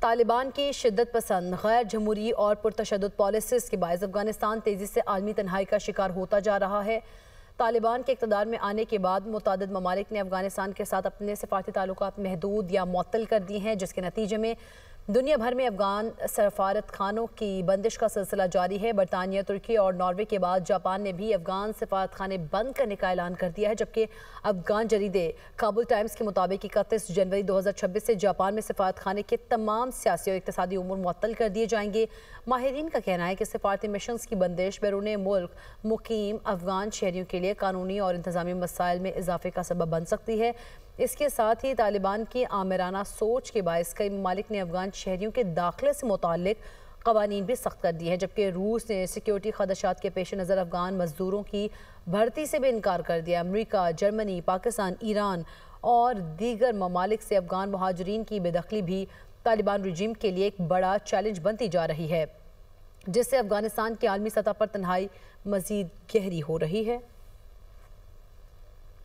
طالبان کی شدت پسند غیر جمہوری اور پرتشدد پالیسیز کے باعث افغانستان تیزی سے عالمی تنہائی کا شکار ہوتا جا رہا ہے۔ طالبان کے اقتدار میں آنے کے بعد متعدد ممالک نے افغانستان کے ساتھ اپنے سفارتی تعلقات محدود یا معطل کر دیے ہیں، جس کے نتیجے میں دنیا بھر میں افغان سفارت خانوں کی بندش کا سلسلہ جاری ہے۔ برطانیہ، ترکی اور ناروے کے بعد جاپان نے بھی افغان سفارت خانے بند کرنے کا اعلان کر دیا ہے، جبکہ افغان جریدے کابل ٹائمز کے مطابق 31 جنوری 2026 سے جاپان میں سفارت خانے کے تمام سیاسی اور اقتصادی امور معطل کر دیے جائیں گے۔ ماہرین کا کہنا ہے کہ سفارتی مشنز کی بندش بیرون ملک مقیم افغان شہریوں کے لیے قانونی اور انتظامی مسائل میں اضافے کا سبب بن سکتی ہے۔ اس کے ساتھ ہی طالبان کی آمرانہ سوچ کے باعث کئی ممالک نے افغان شہریوں کے داخلے سے متعلق قوانین بھی سخت کر دیے ہیں، جبکہ روس نے سیکیورٹی خدشات کے پیش نظر افغان مزدوروں کی بھرتی سے بھی انکار کر دیا۔ امریکہ، جرمنی، پاکستان، ایران اور دیگر ممالک سے افغان مہاجرین کی بے دخلی بھی طالبان رجیم کے لیے ایک بڑا چیلنج بنتی جا رہی ہے، جس سے افغانستان کی عالمی سطح پر تنہائی مزید گہری ہو رہی ہے۔